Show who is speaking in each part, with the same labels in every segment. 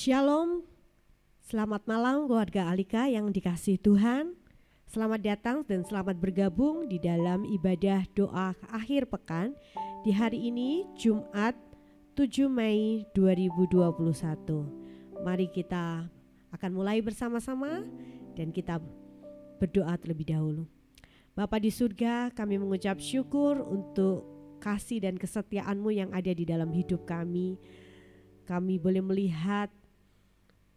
Speaker 1: Shalom, selamat malam keluarga Alika yang dikasihi Tuhan. Selamat datang dan selamat bergabung di dalam ibadah doa akhir pekan di hari ini Jumat 7 Mei 2021. Mari kita akan mulai bersama-sama dan kita berdoa terlebih dahulu. Bapa di surga, kami mengucap syukur untuk kasih dan kesetiaan-Mu yang ada di dalam hidup kami. Kami boleh melihat,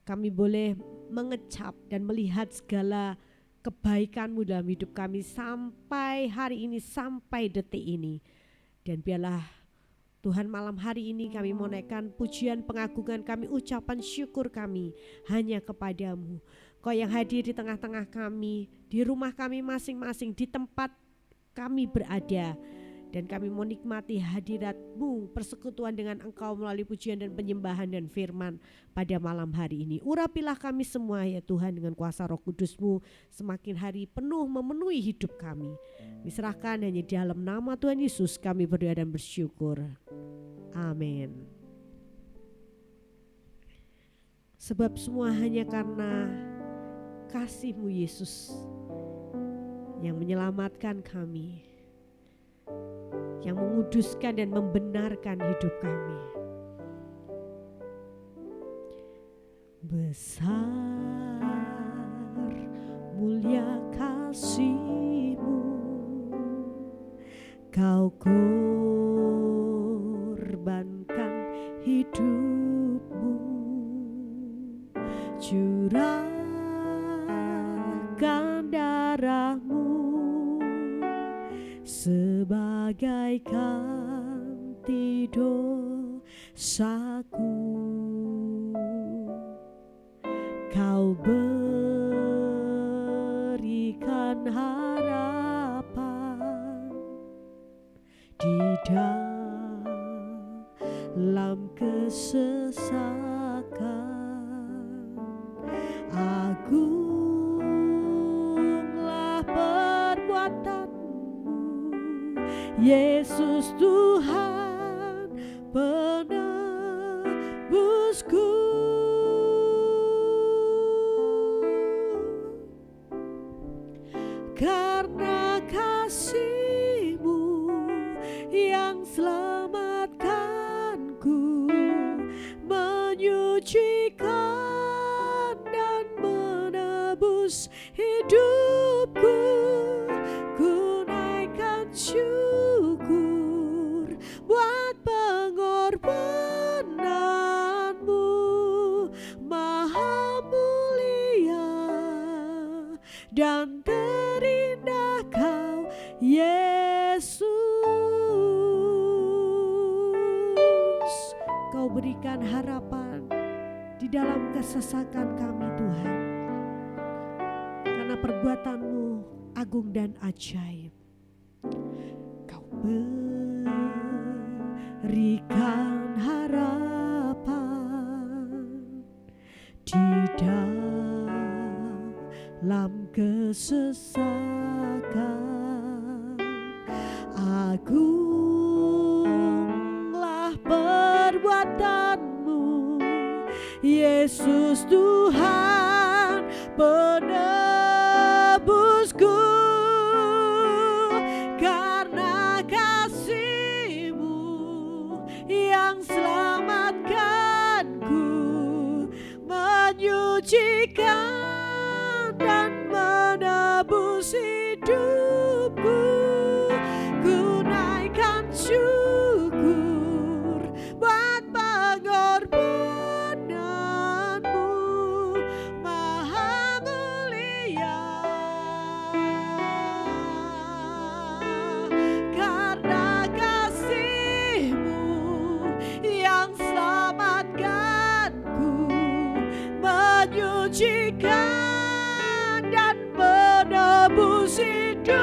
Speaker 1: kami boleh mengecap dan melihat segala kebaikan-Mu dalam hidup kami sampai hari ini, sampai detik ini. Dan biarlah Tuhan malam hari ini kami menaikkan pujian pengagungan kami, ucapan syukur kami hanya kepadamu. Kau yang hadir di tengah-tengah kami, di rumah kami masing-masing, di tempat kami berada. Dan kami menikmati hadirat-Mu, persekutuan dengan Engkau melalui pujian dan penyembahan dan firman pada malam hari ini. Urapilah kami semua ya Tuhan dengan kuasa Roh Kudus-Mu, semakin hari penuh memenuhi hidup kami. Diserahkan hanya di dalam nama Tuhan Yesus kami berdoa dan bersyukur. Amin. Sebab semua hanya karena kasih-Mu Yesus yang menyelamatkan kami, yang menguduskan dan membenarkan hidup kami. Besar mulia kasih-Mu, Kau korbankan hidup-Mu, curahkan darah-Mu sebagai ganti dosaku. Kau berikan harapan di dalam kesesakan. Agunglah perbuatan Yesus Tuhan penebusku. Karena kasih-Mu yang selamatkanku, menyucikan dan menebus hidupku, ku naikkan syukur buat pengorbanan-Mu maha mulia dan terindah Kau Yesus. Kau berikan harapan di dalam kesesakan kami Tuhan, karena perbuatan-Mu agung dan ajaib. Kau berikan harapan di dalam kesesakan. Agunglah perbuatan-Mu Yesus Tuhan penebusku. Karena kasih-Mu yang selamatkanku, menyucikan dan menebus hidupku, ku naikkan syukur buat pengorbanan-Mu maha mulia. Karena kasih-Mu yang selamatkanku, menyucikan dan menebus hidupku,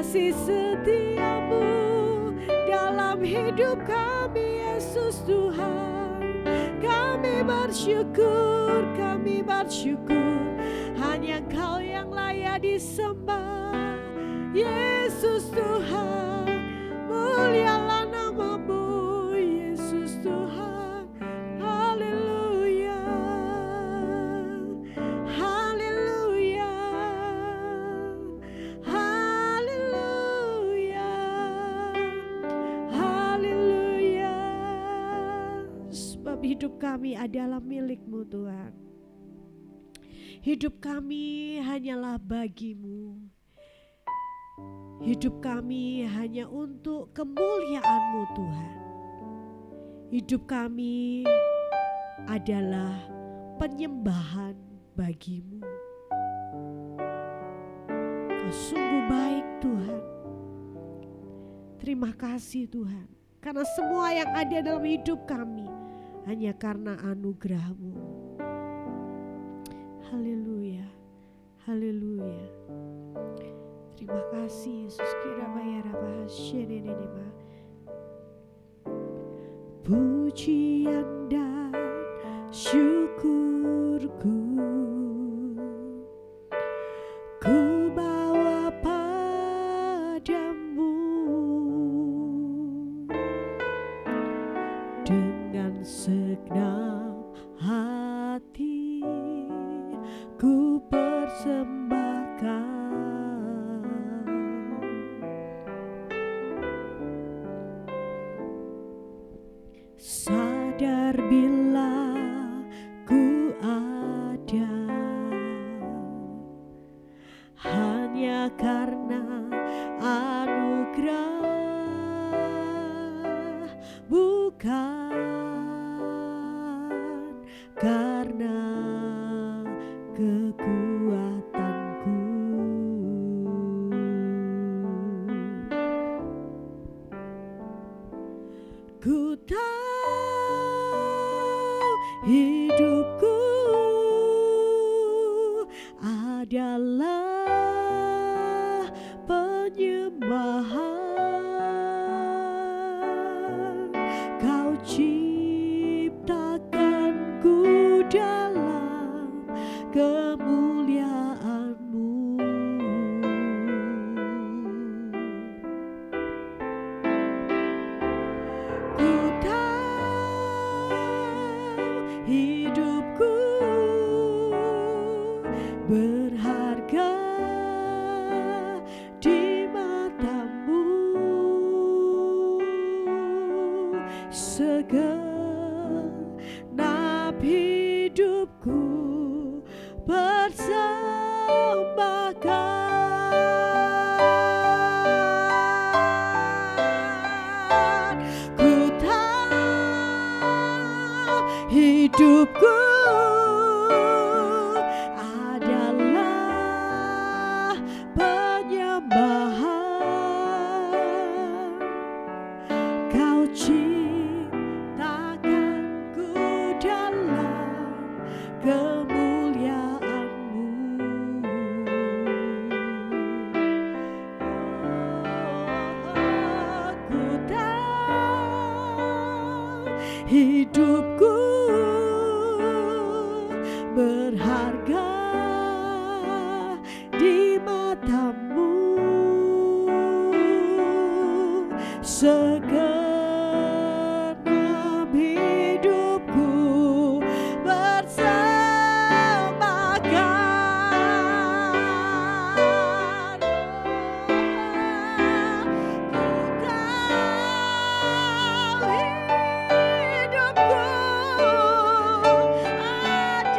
Speaker 1: kasih setiamu dalam hidup kami, Yesus Tuhan. Kami bersyukur, hanya Kau yang layak disembah, Yesus Tuhan. Mulialah nama-Mu, Yesus Tuhan. Haleluya, haleluya, haleluya, haleluya. Sebab hidup kami adalah milik-Mu, Tuhan. Hidup kami hanyalah bagi-Mu. Hidup kami hanya untuk kemuliaan-Mu, Tuhan. Hidup kami adalah penyembahan bagi-Mu. Kau sungguh baik, Tuhan. Terima kasih, Tuhan, karena semua yang ada dalam hidup kami hanya karena anugerah-Mu. Haleluya, haleluya. Terima kasih Yesus. Pujian dan syukurku ku bawa padamu dengan segenap hati. Ku persembahkan, sadar bila ku ada hanya karena anugerah, bukan karena kekuatanku. Ku tahu hidupku adalah penyembahan. Kau ciptakanku dalam kemuliaan-Mu. Ku tahu hidupku berharga di mata-Mu. Segenap hidupku persembahkan. Ku tahu hidupku adalah penyembahan. Kau ciptakanku dalam kemuliaan-Mu. Ku tahu hidupku berharga di mata-Mu. Segenap hidupku persembahkan. Ku tahu hidupku adalah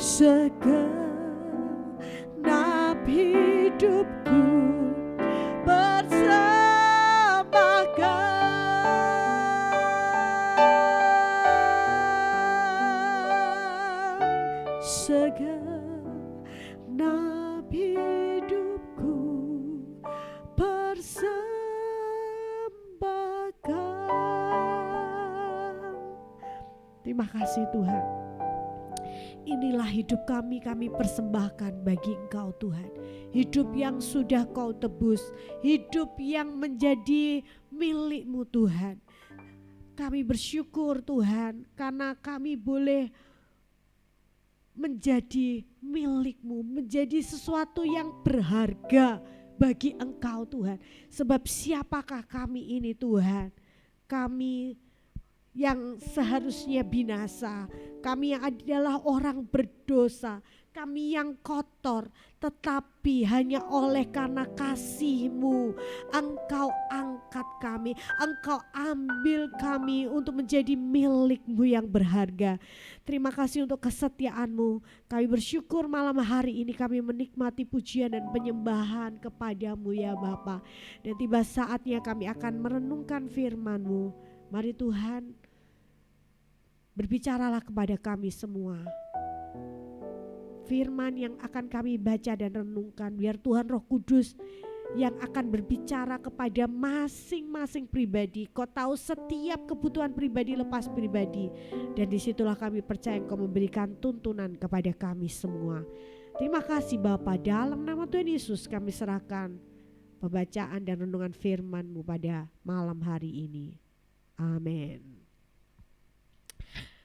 Speaker 1: segenap hidupku persembahkan, segenap hidupku persembahkan. Terima kasih Tuhan. Inilah hidup kami persembahkan bagi Engkau Tuhan. Hidup yang sudah Kau tebus, hidup yang menjadi milik-Mu Tuhan. Kami bersyukur Tuhan karena kami boleh menjadi milik-Mu, menjadi sesuatu yang berharga bagi Engkau Tuhan. Sebab siapakah kami ini Tuhan? Kami yang seharusnya binasa, kami yang adalah orang berdosa, kami yang kotor, tetapi hanya oleh karena kasih-Mu Engkau angkat kami, Engkau ambil kami untuk menjadi milik-Mu yang berharga. Terima kasih untuk kesetiaan-Mu. Kami bersyukur malam hari ini kami menikmati pujian dan penyembahan kepada-Mu ya Bapa. Dan tiba saatnya kami akan merenungkan firman-Mu. Mari Tuhan, berbicaralah kepada kami semua. Firman yang akan kami baca dan renungkan, biar Tuhan Roh Kudus yang akan berbicara kepada masing-masing pribadi. Kau tahu setiap kebutuhan pribadi lepas pribadi. Dan disitulah kami percaya Engkau memberikan tuntunan kepada kami semua. Terima kasih Bapa, dalam nama Tuhan Yesus kami serahkan pembacaan dan renungan firman-Mu pada malam hari ini. Amin.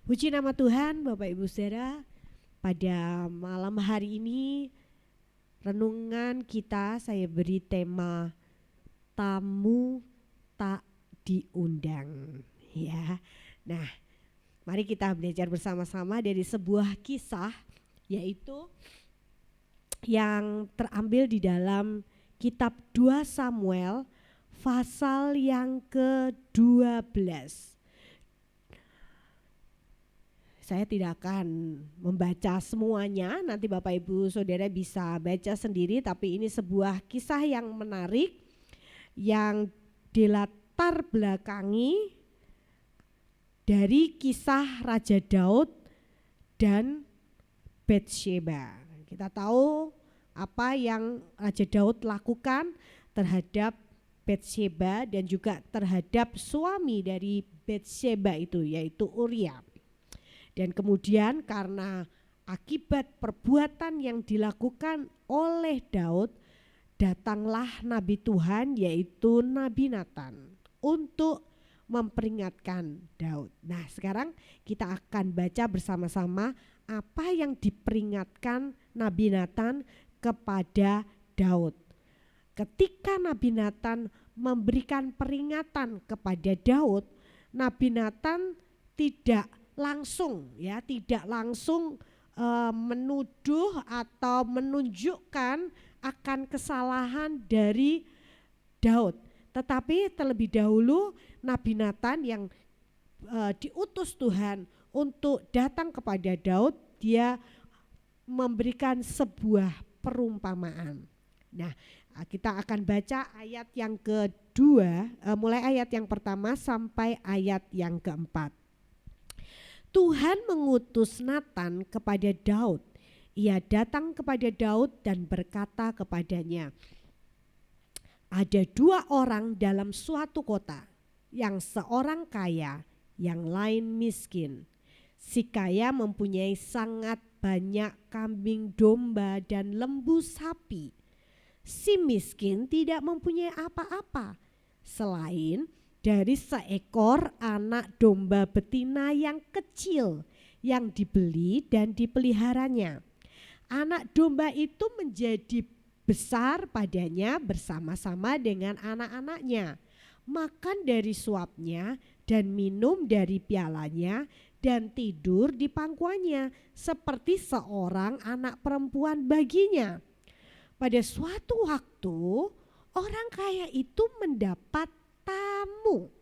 Speaker 1: Puji nama Tuhan. Bapak Ibu Saudara, pada malam hari ini renungan kita saya beri tema tamu tak diundang ya. Nah, mari kita belajar bersama-sama dari sebuah kisah, yaitu yang terambil di dalam kitab 2 Samuel pasal yang ke-12. Saya tidak akan membaca semuanya, nanti Bapak Ibu Saudara bisa baca sendiri, tapi ini sebuah kisah yang menarik yang dilatar belakangi dari kisah Raja Daud dan Batsyeba. Kita tahu apa yang Raja Daud lakukan terhadap Batsyeba dan juga terhadap suami dari Batsyeba itu, yaitu Uria. Dan kemudian karena akibat perbuatan yang dilakukan oleh Daud, datanglah Nabi Tuhan yaitu Nabi Nathan untuk memperingatkan Daud. Nah, sekarang kita akan baca bersama-sama apa yang diperingatkan Nabi Nathan kepada Daud. Ketika Nabi Nathan memberikan peringatan kepada Daud, Nabi Nathan tidak langsung menuduh atau menunjukkan akan kesalahan dari Daud. Tetapi terlebih dahulu Nabi Nathan yang diutus Tuhan untuk datang kepada Daud, dia memberikan sebuah perumpamaan. Nah, kita akan baca ayat yang kedua, mulai ayat yang pertama sampai ayat yang keempat. Tuhan mengutus Nathan kepada Daud. Ia datang kepada Daud dan berkata kepadanya, ada 2 orang dalam suatu kota, yang seorang kaya, yang lain miskin. Si kaya mempunyai sangat banyak kambing domba dan lembu sapi. Si miskin tidak mempunyai apa-apa selain dari seekor anak domba betina yang kecil yang dibeli dan dipeliharanya. Anak domba itu menjadi besar padanya bersama-sama dengan anak-anaknya, makan dari suapnya dan minum dari pialanya dan tidur di pangkuannya seperti seorang anak perempuan baginya. Pada suatu waktu orang kaya itu mendapat tamu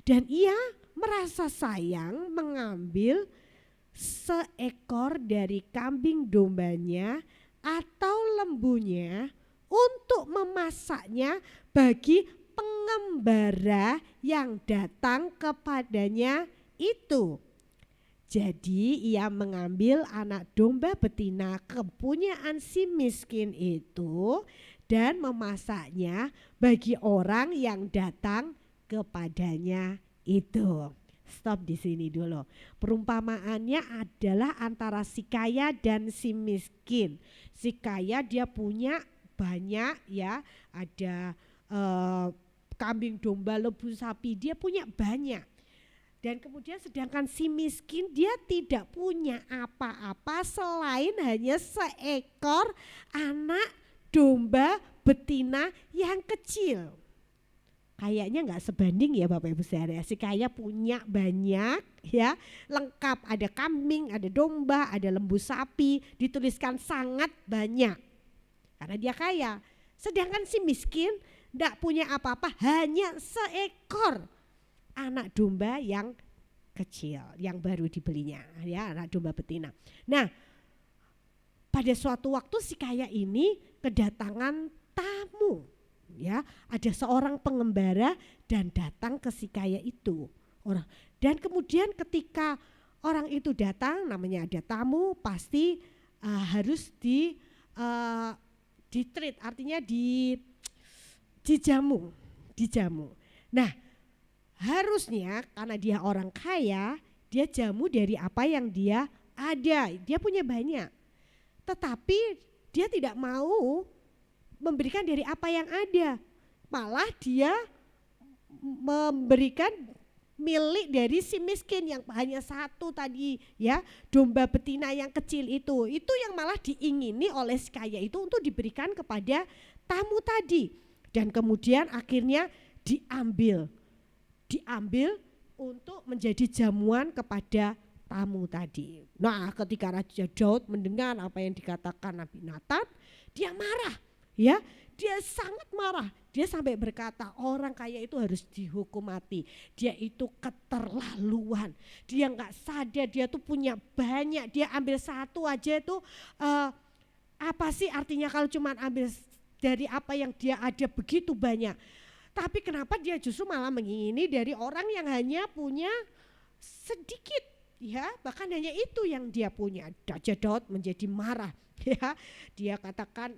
Speaker 1: dan ia merasa sayang mengambil seekor dari kambing dombanya atau lembunya untuk memasaknya bagi pengembara yang datang kepadanya itu. Jadi ia mengambil anak domba betina kepunyaan si miskin itu dan memasaknya bagi orang yang datang kepadanya itu. Stop di sini dulu. Perumpamaannya adalah antara si kaya dan si miskin. Si kaya dia punya banyak ya, ada kambing, domba, lembu, sapi, dia punya banyak. Dan kemudian sedangkan si miskin dia tidak punya apa-apa selain hanya seekor anak domba betina yang kecil. Kayaknya nggak sebanding ya Bapak Ibu saudara. Si kaya punya banyak ya, lengkap, ada kambing, ada domba, ada lembu, sapi, dituliskan sangat banyak karena dia kaya. Sedangkan si miskin tidak punya apa-apa, hanya seekor anak domba yang kecil yang baru dibelinya ya, anak domba betina. Nah, pada suatu waktu si kaya ini kedatangan tamu ya, ada seorang pengembara dan datang ke si kaya itu orang. Dan kemudian ketika orang itu datang, namanya ada tamu, pasti harus di-treat, artinya dijamu. Nah, harusnya karena dia orang kaya, dia jamu dari apa yang dia ada. Dia punya banyak. Tetapi dia tidak mau memberikan dari apa yang ada. Malah dia memberikan milik dari si miskin yang hanya satu tadi ya, domba betina yang kecil itu. Itu yang malah diingini oleh si kaya itu untuk diberikan kepada tamu tadi. Dan kemudian akhirnya diambil untuk menjadi jamuan kepada tamu tadi. Nah, ketika Raja Daud mendengar apa yang dikatakan Nabi Nathan, dia marah, ya, dia sangat marah. Dia sampai berkata orang kaya itu harus dihukum mati. Dia itu keterlaluan. Dia nggak sadar dia tuh punya banyak. Dia ambil satu aja itu apa sih artinya kalau cuma ambil dari apa yang dia ada begitu banyak. Tapi kenapa dia justru malah mengingini dari orang yang hanya punya sedikit, ya, bahkan hanya itu yang dia punya. Raja Daud menjadi marah, ya. Dia katakan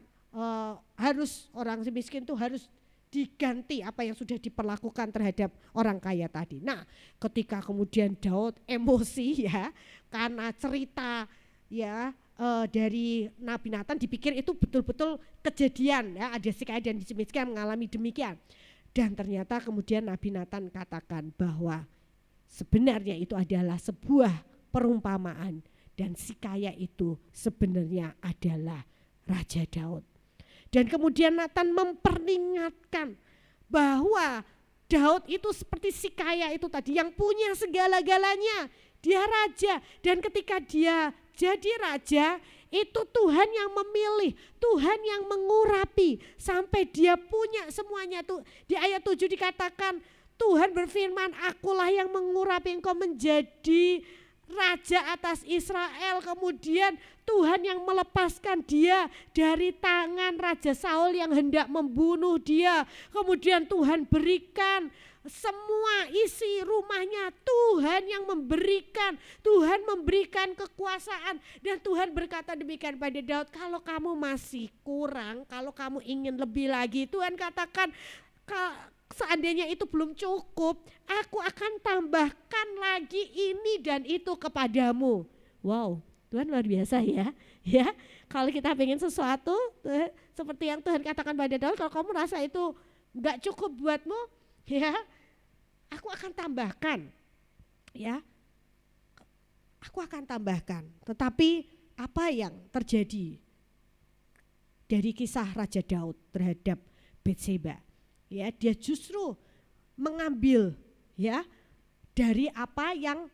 Speaker 1: harus orang miskin itu harus diganti apa yang sudah diperlakukan terhadap orang kaya tadi. Nah, ketika kemudian Daud emosi ya karena cerita ya dari Nabi Nathan, dipikir itu betul-betul kejadian ya, ada si kaya dan si miskin mengalami demikian. Dan ternyata kemudian Nabi Nathan katakan bahwa sebenarnya itu adalah sebuah perumpamaan dan si kaya itu sebenarnya adalah Raja Daud. Dan kemudian Nathan memperingatkan bahwa Daud itu seperti si kaya itu tadi yang punya segala-galanya. Dia raja dan ketika dia jadi raja itu Tuhan yang memilih, Tuhan yang mengurapi sampai dia punya semuanya. Tuh di ayat 7 dikatakan Tuhan berfirman, akulah yang mengurapi engkau menjadi raja atas Israel. Kemudian Tuhan yang melepaskan dia dari tangan Raja Saul yang hendak membunuh dia. Kemudian Tuhan berikan semua isi rumahnya, Tuhan yang memberikan, Tuhan memberikan kekuasaan. Dan Tuhan berkata demikian pada Daud, kalau kamu masih kurang, kalau kamu ingin lebih lagi, Tuhan katakan seandainya itu belum cukup, aku akan tambahkan lagi ini dan itu kepadamu. Wow, Tuhan luar biasa ya. Ya, kalau kita pengen sesuatu seperti yang Tuhan katakan pada Daud, kalau kamu rasa itu enggak cukup buatmu, ya, aku akan tambahkan. Ya. Aku akan tambahkan. Tetapi apa yang terjadi dari kisah Raja Daud terhadap Batseba? Ya, dia justru mengambil ya dari apa yang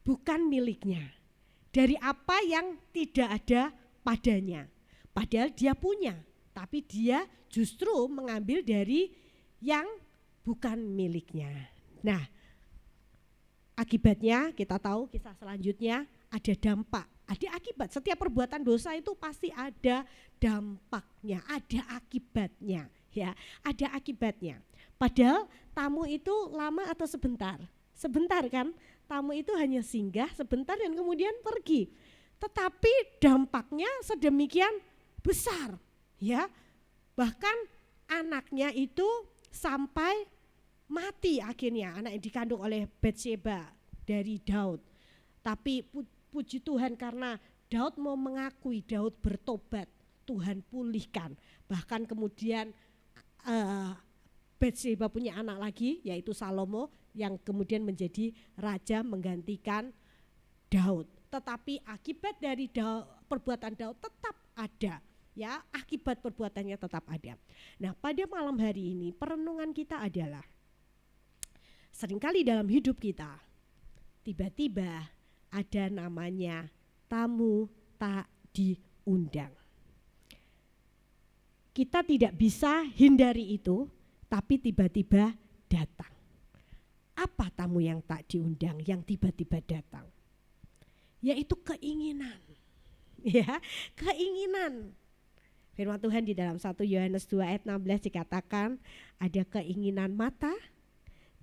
Speaker 1: bukan miliknya, dari apa yang tidak ada padanya. Padahal dia punya, tapi dia justru mengambil dari yang bukan miliknya. Nah, Akibatnya kita tahu kisah selanjutnya ada dampak, ada akibat. Setiap perbuatan dosa itu pasti ada dampaknya, ada akibatnya, ya, ada akibatnya. Padahal tamu itu lama atau sebentar? Sebentar kan? Tamu itu hanya singgah sebentar dan kemudian pergi. Tetapi dampaknya sedemikian besar, ya. Bahkan anaknya itu sampai mati akhirnya, anak yang dikandung oleh Batsheba dari Daud. Tapi puji Tuhan karena Daud mau mengakui, Daud bertobat, Tuhan pulihkan. Bahkan kemudian Batsheba punya anak lagi yaitu Salomo yang kemudian menjadi raja menggantikan Daud. Tetapi akibat dari perbuatan Daud tetap ada, ya, akibat perbuatannya tetap ada. Nah, pada malam hari ini perenungan kita adalah seringkali dalam hidup kita tiba-tiba ada namanya tamu tak diundang. Kita tidak bisa hindari itu, tapi tiba-tiba datang. Apa tamu yang tak diundang, yang tiba-tiba datang? Yaitu keinginan. Ya, keinginan. Firman Tuhan di dalam 1 Yohanes 2 ayat 16 dikatakan ada keinginan mata,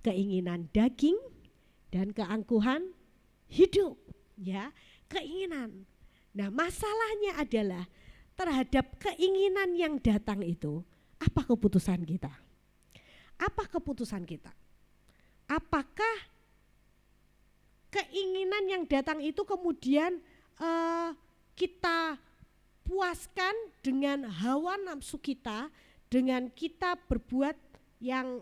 Speaker 1: keinginan daging, dan keangkuhan hidup, ya, keinginan. Nah, masalahnya adalah terhadap keinginan yang datang itu, apa keputusan kita? Apa keputusan kita? Apakah keinginan yang datang itu kemudian kita puaskan dengan hawa nafsu kita, dengan kita berbuat yang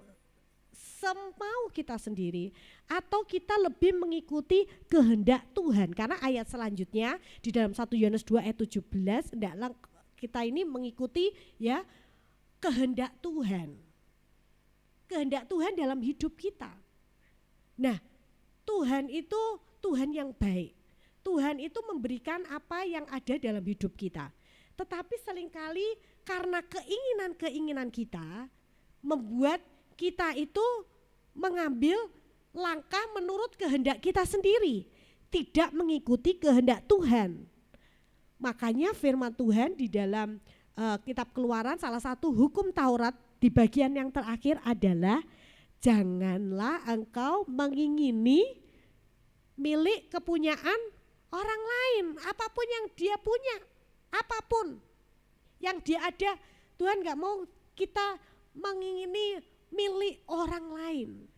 Speaker 1: semau kita sendiri, atau kita lebih mengikuti kehendak Tuhan? Karena ayat selanjutnya di dalam 1 Yohanes 2 ayat 17, hendaklah kita ini mengikuti, ya, kehendak Tuhan. Kehendak Tuhan dalam hidup kita. Nah, Tuhan itu Tuhan yang baik. Tuhan itu memberikan apa yang ada dalam hidup kita. Tetapi seringkali karena keinginan-keinginan kita membuat kita itu mengambil langkah menurut kehendak kita sendiri, tidak mengikuti kehendak Tuhan. Makanya firman Tuhan di dalam kitab Keluaran, salah satu hukum Taurat di bagian yang terakhir adalah janganlah engkau mengingini milik kepunyaan orang lain, apapun yang dia punya, apapun yang dia ada. Tuhan gak mau kita mengingini milik orang lain.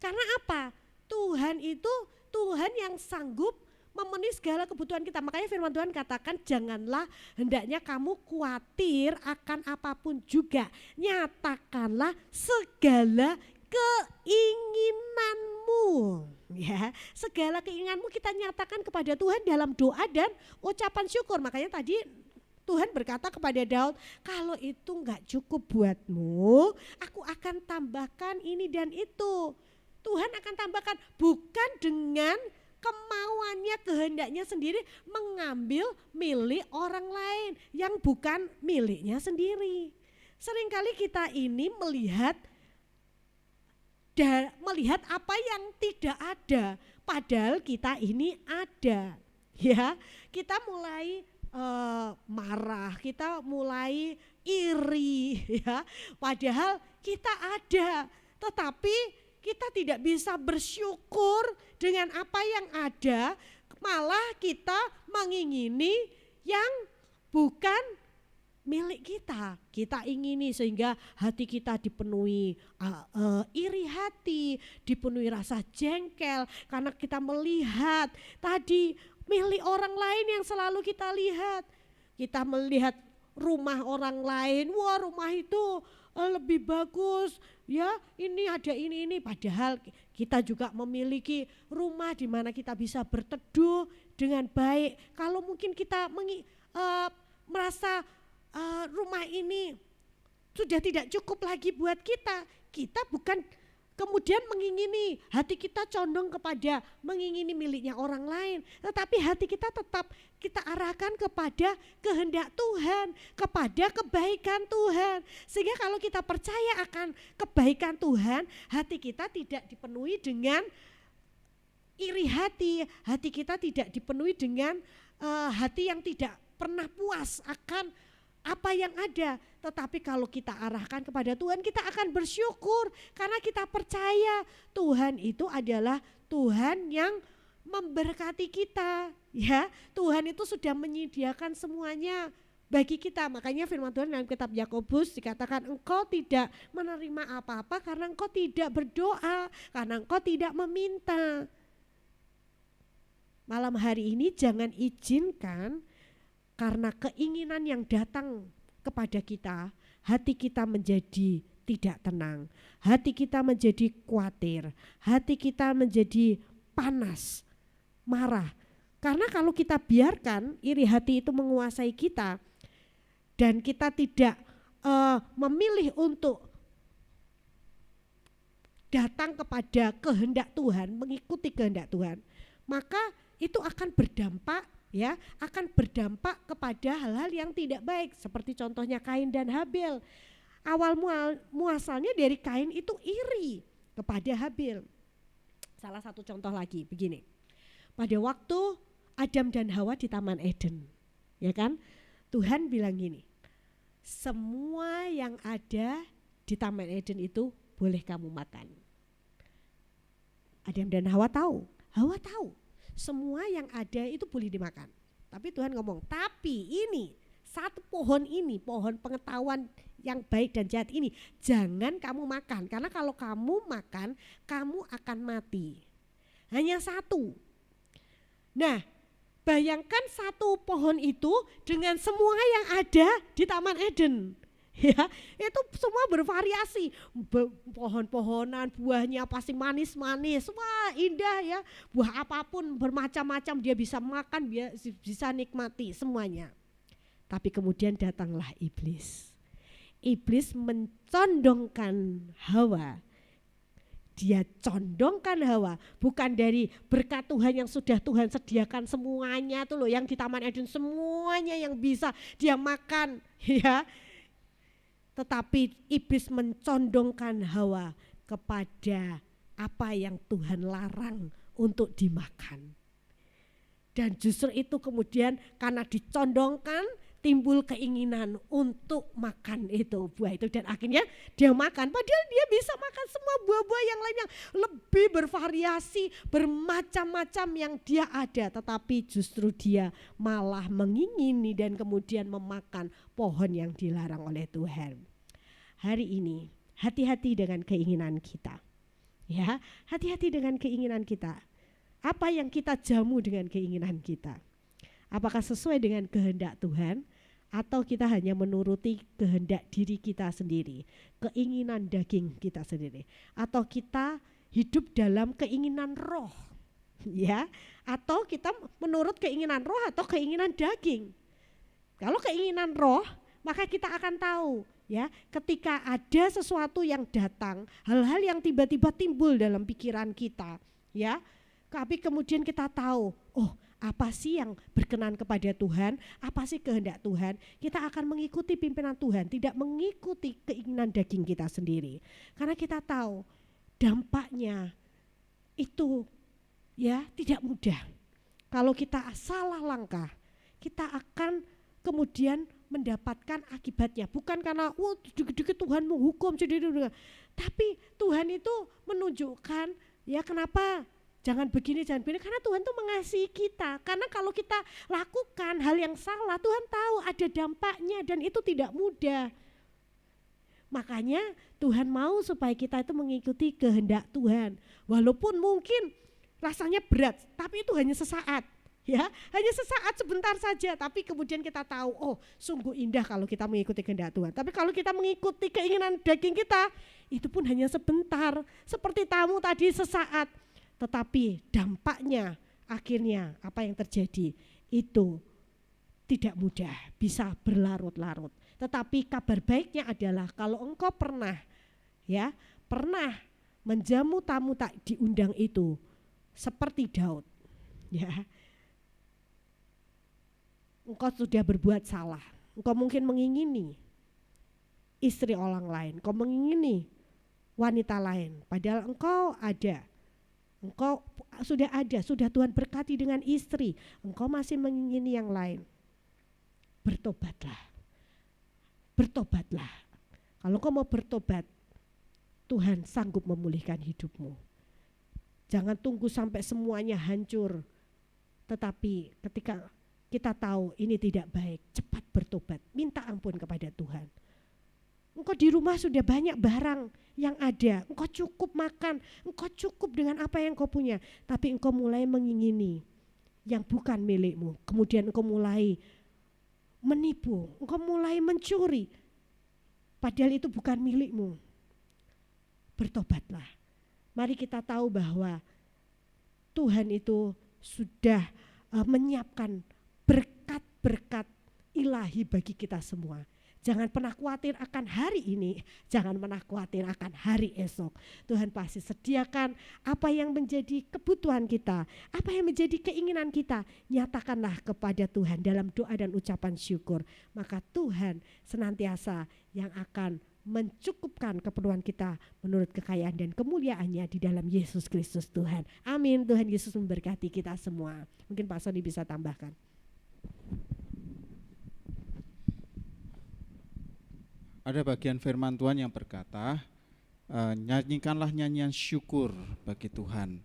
Speaker 1: Karena apa? Tuhan itu Tuhan yang sanggup memenuhi segala kebutuhan kita. Makanya firman Tuhan katakan janganlah hendaknya kamu khawatir akan apapun juga. Nyatakanlah segala keinginanmu, ya, segala keinginanmu kita nyatakan kepada Tuhan dalam doa dan ucapan syukur. Makanya tadi Tuhan berkata kepada Daud, kalau itu enggak cukup buatmu, aku akan tambahkan ini dan itu. Tuhan akan tambahkan, bukan dengan kemauannya, kehendaknya sendiri mengambil milik orang lain yang bukan miliknya sendiri. Seringkali kita ini melihat apa yang tidak ada, padahal kita ini ada, ya. Kita mulai marah, kita mulai iri, ya, padahal kita ada, tetapi kita tidak bisa bersyukur dengan apa yang ada, malah kita mengingini yang bukan milik kita. Kita ingini sehingga hati kita dipenuhi iri hati, dipenuhi rasa jengkel karena kita melihat tadi milik orang lain yang selalu kita lihat. Kita melihat rumah orang lain, wah rumah itu lebih bagus, ya, ini ada ini, padahal kita juga memiliki rumah di mana kita bisa berteduh dengan baik. Kalau mungkin kita merasa rumah ini sudah tidak cukup lagi buat kita, kita bukan kemudian mengingini, hati kita condong kepada mengingini miliknya orang lain, tetapi hati kita tetap kita arahkan kepada kehendak Tuhan, kepada kebaikan Tuhan. Sehingga kalau kita percaya akan kebaikan Tuhan, hati kita tidak dipenuhi dengan iri hati, hati kita tidak dipenuhi dengan hati yang tidak pernah puas akan apa yang ada. Tetapi kalau kita arahkan kepada Tuhan, kita akan bersyukur karena kita percaya Tuhan itu adalah Tuhan yang memberkati kita, ya. Tuhan itu sudah menyediakan semuanya bagi kita. Makanya firman Tuhan dalam kitab Yakobus dikatakan, engkau tidak menerima apa-apa karena engkau tidak berdoa, karena engkau tidak meminta. Malam hari ini jangan izinkan karena keinginan yang datang kepada kita, hati kita menjadi tidak tenang, hati kita menjadi khawatir, hati kita menjadi panas, marah. Karena kalau kita biarkan iri hati itu menguasai kita dan kita tidak memilih untuk datang kepada kehendak Tuhan, mengikuti kehendak Tuhan, maka itu akan berdampak, ya, akan berdampak kepada hal-hal yang tidak baik, seperti contohnya Kain dan Habel. Awal muasalnya dari Kain itu iri kepada Habel. Salah satu contoh lagi begini. Pada waktu Adam dan Hawa di Taman Eden, ya kan? Tuhan bilang gini, semua yang ada di Taman Eden itu boleh kamu makan. Adam dan Hawa tahu semua yang ada itu boleh dimakan. Tapi Tuhan ngomong, tapi ini satu pohon ini, pohon pengetahuan yang baik dan jahat ini jangan kamu makan, karena kalau kamu makan kamu akan mati. Hanya satu. Nah, bayangkan satu pohon itu dengan semua yang ada di Taman Eden. Ya, itu semua bervariasi, pohon-pohonan, buahnya pasti manis-manis, wah indah ya, buah apapun bermacam-macam dia bisa makan, dia bisa nikmati semuanya. Tapi kemudian datanglah iblis. Iblis mencondongkan Hawa. Dia condongkan Hawa bukan dari berkat Tuhan yang sudah Tuhan sediakan semuanya tuh loh, yang di Taman Eden semuanya yang bisa dia makan, ya. Tetapi iblis mencondongkan Hawa kepada apa yang Tuhan larang untuk dimakan. Dan justru itu kemudian karena dicondongkan timbul keinginan untuk makan itu buah itu, dan akhirnya dia makan, padahal dia bisa makan semua buah-buah yang lain yang lebih bervariasi, bermacam-macam yang dia ada, tetapi justru dia malah mengingini dan kemudian memakan pohon yang dilarang oleh Tuhan. Hari ini hati-hati dengan keinginan kita, ya, hati-hati dengan keinginan kita. Apa yang kita jamu dengan keinginan kita? Apakah sesuai dengan kehendak Tuhan atau kita hanya menuruti kehendak diri kita sendiri, keinginan daging kita sendiri, atau kita hidup dalam keinginan roh, ya, atau kita menurut keinginan roh atau keinginan daging. Kalau keinginan roh, maka kita akan tahu, ya, ketika ada sesuatu yang datang, hal-hal yang tiba-tiba timbul dalam pikiran kita, ya. Tapi kemudian kita tahu, oh apa sih yang berkenan kepada Tuhan, apa sih kehendak Tuhan, kita akan mengikuti pimpinan Tuhan, tidak mengikuti keinginan daging kita sendiri. Karena kita tahu dampaknya itu, ya, tidak mudah. Kalau kita salah langkah, kita akan kemudian mendapatkan akibatnya. Bukan karena dikit-dikit Tuhan menghukum, tapi Tuhan itu menunjukkan, ya, kenapa jangan begini, jangan begini, karena Tuhan tuh mengasihi kita. Karena kalau kita lakukan hal yang salah, Tuhan tahu ada dampaknya dan itu tidak mudah. Makanya Tuhan mau supaya kita itu mengikuti kehendak Tuhan. Walaupun mungkin rasanya berat, tapi itu hanya sesaat. Ya, hanya sesaat, sebentar saja, tapi kemudian kita tahu, oh sungguh indah kalau kita mengikuti kehendak Tuhan. Tapi kalau kita mengikuti keinginan daging kita, itu pun hanya sebentar, seperti tamu tadi sesaat. Tetapi dampaknya akhirnya apa yang terjadi itu tidak mudah, bisa berlarut-larut. Tetapi kabar baiknya adalah kalau engkau pernah menjamu tamu tak diundang itu seperti Daud, ya. Engkau sudah berbuat salah, engkau mungkin mengingini istri orang lain, engkau mengingini wanita lain, padahal engkau ada Engkau sudah ada, sudah Tuhan berkati dengan istri, engkau masih mengingini yang lain. Bertobatlah. Bertobatlah. Kalau engkau mau bertobat, Tuhan sanggup memulihkan hidupmu. Jangan tunggu sampai semuanya hancur. Tetapi ketika kita tahu ini tidak baik, cepat bertobat, minta ampun kepada Tuhan. Engkau di rumah sudah banyak barang yang ada, engkau cukup makan, engkau cukup dengan apa yang engkau punya, tapi engkau mulai mengingini yang bukan milikmu. Kemudian engkau mulai menipu, engkau mulai mencuri, padahal itu bukan milikmu. Bertobatlah. Mari kita tahu bahwa Tuhan itu sudah menyiapkan berkat-berkat ilahi bagi kita semua. Jangan pernah khawatir akan hari ini, jangan pernah khawatir akan hari esok. Tuhan pasti sediakan apa yang menjadi kebutuhan kita, apa yang menjadi keinginan kita. Nyatakanlah kepada Tuhan dalam doa dan ucapan syukur. Maka Tuhan senantiasa yang akan mencukupkan keperluan kita menurut kekayaan dan kemuliaannya di dalam Yesus Kristus Tuhan. Amin. Tuhan Yesus memberkati kita semua. Mungkin Pak Sony bisa tambahkan.
Speaker 2: Ada bagian firman Tuhan yang berkata, nyanyikanlah nyanyian syukur bagi Tuhan.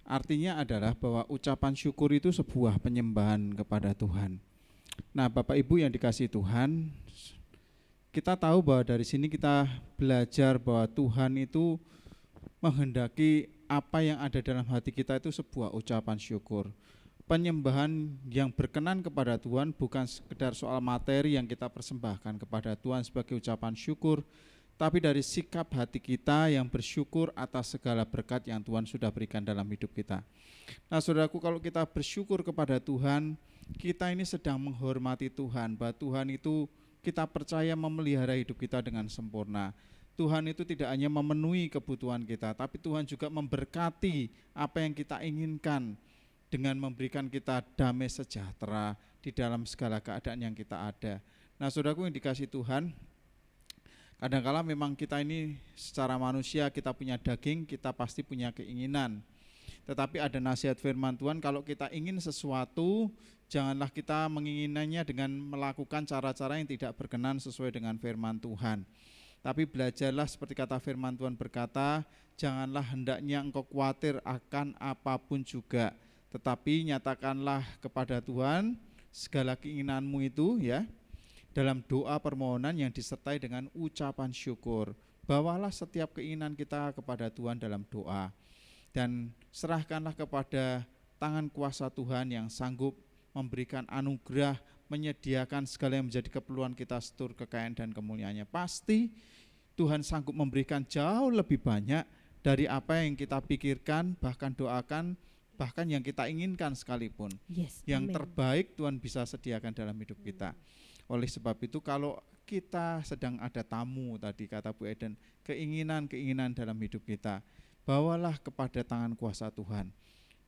Speaker 2: Artinya adalah bahwa ucapan syukur itu sebuah penyembahan kepada Tuhan. Nah, Bapak Ibu yang dikasihi Tuhan, kita tahu bahwa dari sini kita belajar bahwa Tuhan itu menghendaki apa yang ada dalam hati kita itu sebuah ucapan syukur. Penyembahan yang berkenan kepada Tuhan bukan sekedar soal materi yang kita persembahkan kepada Tuhan sebagai ucapan syukur, tapi dari sikap hati kita yang bersyukur atas segala berkat yang Tuhan sudah berikan dalam hidup kita. Nah, saudaraku, kalau kita bersyukur kepada Tuhan, kita ini sedang menghormati Tuhan, bahwa Tuhan itu kita percaya memelihara hidup kita dengan sempurna. Tuhan itu tidak hanya memenuhi kebutuhan kita, tapi Tuhan juga memberkati apa yang kita inginkan, dengan memberikan kita damai sejahtera di dalam segala keadaan yang kita ada. Nah, saudaraku yang dikasihi Tuhan, kadang-kala memang kita ini secara manusia, kita punya daging, kita pasti punya keinginan. Tetapi ada nasihat firman Tuhan, kalau kita ingin sesuatu, janganlah kita menginginkannya dengan melakukan cara-cara yang tidak berkenan sesuai dengan firman Tuhan. Tapi belajarlah seperti kata firman Tuhan berkata, janganlah hendaknya engkau khawatir akan apapun juga, tetapi nyatakanlah kepada Tuhan segala keinginanmu itu ya, dalam doa permohonan yang disertai dengan ucapan syukur. Bawalah setiap keinginan kita kepada Tuhan dalam doa, dan serahkanlah kepada tangan kuasa Tuhan yang sanggup memberikan anugerah, menyediakan segala yang menjadi keperluan kita setur kekayaan dan kemuliaannya. Pasti Tuhan sanggup memberikan jauh lebih banyak dari apa yang kita pikirkan, bahkan doakan, bahkan yang kita inginkan sekalipun.
Speaker 1: Yes,
Speaker 2: yang
Speaker 1: amen.
Speaker 2: terbaik Tuhan bisa sediakan dalam hidup kita. Oleh sebab itu, kalau kita sedang ada tamu tadi kata Bu Eden, keinginan-keinginan dalam hidup kita, bawalah kepada tangan kuasa Tuhan.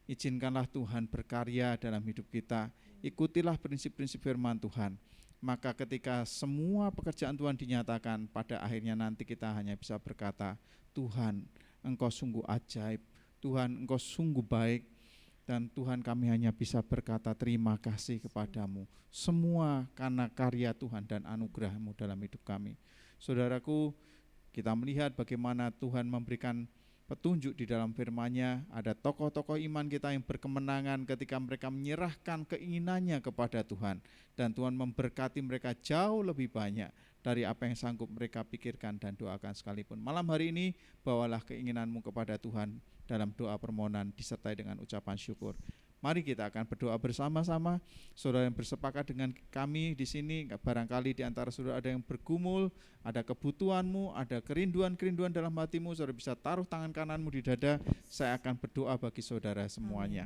Speaker 2: Izinkanlah Tuhan berkarya dalam hidup kita. Ikutilah prinsip-prinsip firman Tuhan. Maka ketika semua pekerjaan Tuhan dinyatakan, pada akhirnya nanti kita hanya bisa berkata, Tuhan, Engkau sungguh ajaib, Tuhan, Engkau sungguh baik, dan Tuhan, kami hanya bisa berkata terima kasih kepadamu. Semua karena karya Tuhan dan anugerah-Mu dalam hidup kami. Saudaraku, kita melihat bagaimana Tuhan memberikan petunjuk di dalam firman-Nya. Ada tokoh-tokoh iman kita yang berkemenangan ketika mereka menyerahkan keinginannya kepada Tuhan, dan Tuhan memberkati mereka jauh lebih banyak dari apa yang sanggup mereka pikirkan dan doakan sekalipun. Malam hari ini, bawalah keinginanmu kepada Tuhan dalam doa permohonan disertai dengan ucapan syukur. Mari kita akan berdoa bersama-sama. Saudara yang bersepakat dengan kami di sini, barangkali di antara saudara ada yang bergumul, ada kebutuhanmu, ada kerinduan-kerinduan dalam hatimu, saudara bisa taruh tangan kananmu di dada. Saya akan berdoa bagi saudara semuanya.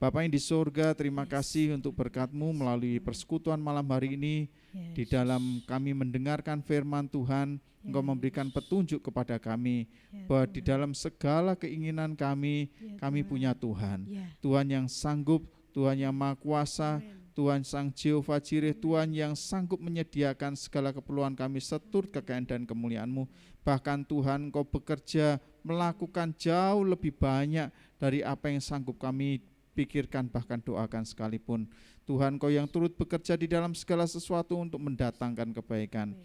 Speaker 2: Bapa yang di surga, terima kasih untuk berkat-Mu melalui persekutuan malam hari ini. Di dalam kami mendengarkan firman Tuhan, Engkau memberikan petunjuk kepada kami bahwa di dalam segala keinginan kami punya Tuhan. Tuhan yang sanggup, Tuhan yang maha kuasa, Tuhan Sang Jehovah Jireh, Tuhan yang sanggup menyediakan segala keperluan kami seturut kekayaan dan kemuliaan-Mu. Bahkan Tuhan, Engkau bekerja melakukan jauh lebih banyak dari apa yang sanggup kami pikirkan bahkan doakan sekalipun. Tuhan, Engkau yang turut bekerja di dalam segala sesuatu untuk mendatangkan kebaikan.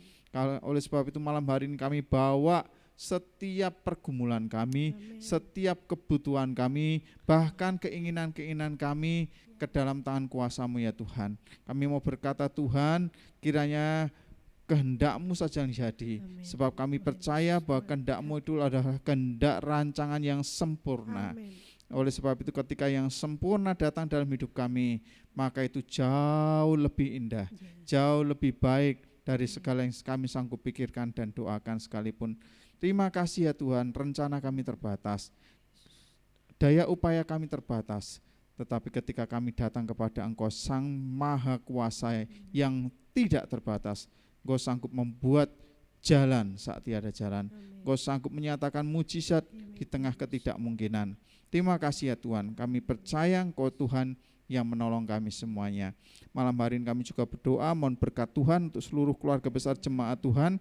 Speaker 2: Oleh sebab itu malam hari ini kami bawa setiap pergumulan kami, setiap kebutuhan kami, bahkan keinginan-keinginan kami ke dalam tangan kuasa-Mu ya Tuhan. Kami mau berkata, Tuhan, kiranya kehendak-Mu saja yang jadi. Sebab kami percaya bahwa kehendak-Mu itu adalah kehendak rancangan yang sempurna. Oleh sebab itu ketika yang sempurna datang dalam hidup kami, maka itu jauh lebih indah, jauh lebih baik dari segala yang kami sanggup pikirkan dan doakan sekalipun. Terima kasih ya Tuhan, rencana kami terbatas, daya upaya kami terbatas, tetapi ketika kami datang kepada Engkau Sang Maha Kuasa yang tidak terbatas, Engkau sanggup membuat jalan saat tiada jalan. Engkau sanggup menyatakan mujizat di tengah ketidakmungkinan. Terima kasih ya Tuhan, kami percaya Engkau Tuhan yang menolong kami semuanya. Malam hari ini kami juga berdoa, mohon berkat Tuhan untuk seluruh keluarga besar jemaat Tuhan.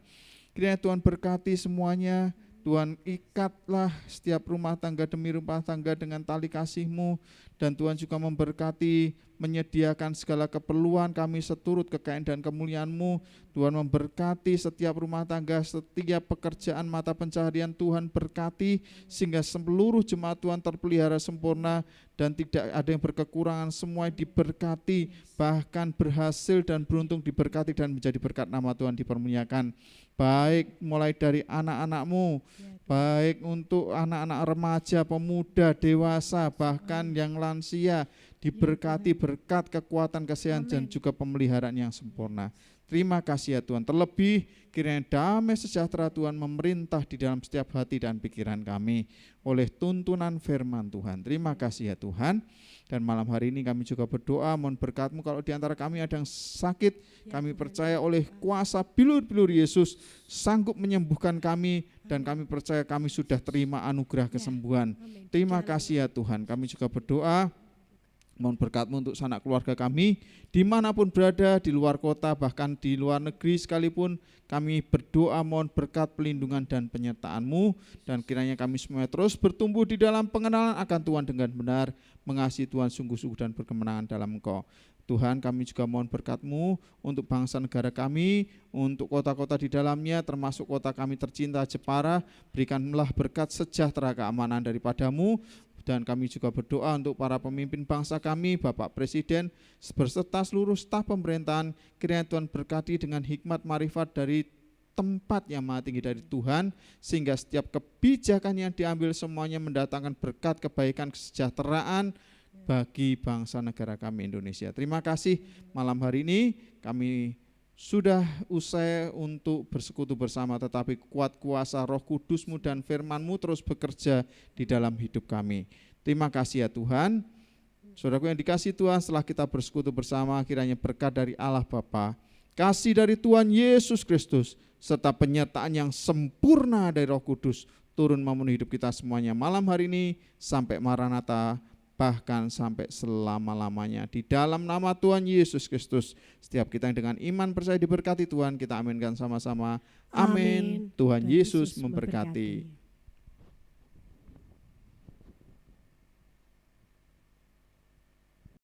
Speaker 2: Kiranya Tuhan berkati semuanya, Tuhan ikatlah setiap rumah tangga demi rumah tangga dengan tali kasih-Mu, dan Tuhan juga memberkati, menyediakan segala keperluan kami seturut kekayaan dan kemuliaan-Mu. Tuhan memberkati setiap rumah tangga, setiap pekerjaan mata pencaharian Tuhan berkati, sehingga seluruh jemaat Tuhan terpelihara sempurna dan tidak ada yang berkekurangan, semua diberkati, bahkan berhasil dan beruntung diberkati dan menjadi berkat nama Tuhan dipermuliakan. Baik mulai dari anak-anak-Mu, baik untuk anak-anak remaja, pemuda, dewasa, bahkan yang lansia, diberkati berkat kekuatan kesehatan dan juga pemeliharaan yang sempurna. Terima kasih ya Tuhan. Terlebih kiranya damai sejahtera Tuhan memerintah di dalam setiap hati dan pikiran kami oleh tuntunan firman Tuhan. Terima kasih ya Tuhan. Dan malam hari ini kami juga berdoa mohon berkat-Mu, kalau di antara kami ada yang sakit, kami percaya oleh kuasa bilur-bilur Yesus sanggup menyembuhkan kami, dan kami percaya kami sudah terima anugerah kesembuhan. Terima kasih ya Tuhan. Kami juga berdoa mohon berkat-Mu untuk sanak keluarga kami dimanapun berada, di luar kota bahkan di luar negeri sekalipun. Kami berdoa mohon berkat pelindungan dan penyertaan-Mu, dan kiranya kami semua terus bertumbuh di dalam pengenalan akan Tuhan dengan benar, mengasihi Tuhan sungguh-sungguh dan berkemenangan dalam Engkau. Tuhan, kami juga mohon berkat-Mu untuk bangsa negara kami, untuk kota-kota di dalamnya, termasuk kota kami tercinta Jepara. Berikanlah berkat sejahtera keamanan daripada-Mu. Dan kami juga berdoa untuk para pemimpin bangsa kami, Bapak Presiden, beserta seluruh staf pemerintahan. Kiranya Tuhan berkati dengan hikmat marifat dari tempat yang maha tinggi dari Tuhan, sehingga setiap kebijakan yang diambil semuanya mendatangkan berkat, kebaikan, kesejahteraan bagi bangsa negara kami Indonesia. Terima kasih malam hari ini kami sudah usai untuk bersekutu bersama, tetapi kuat kuasa Roh Kudus-Mu dan firman-Mu terus bekerja di dalam hidup kami. Terima kasih ya Tuhan. Saudaraku yang dikasihi Tuhan, setelah kita bersekutu bersama, kiranya berkat dari Allah Bapa, kasih dari Tuhan Yesus Kristus, serta penyertaan yang sempurna dari Roh Kudus turun memenuhi hidup kita semuanya malam hari ini sampai Maranatha, bahkan sampai selama-lamanya. Di dalam nama Tuhan Yesus Kristus, setiap kita yang dengan iman percaya diberkati Tuhan, kita aminkan sama-sama. Amin. Tuhan Yesus memberkati.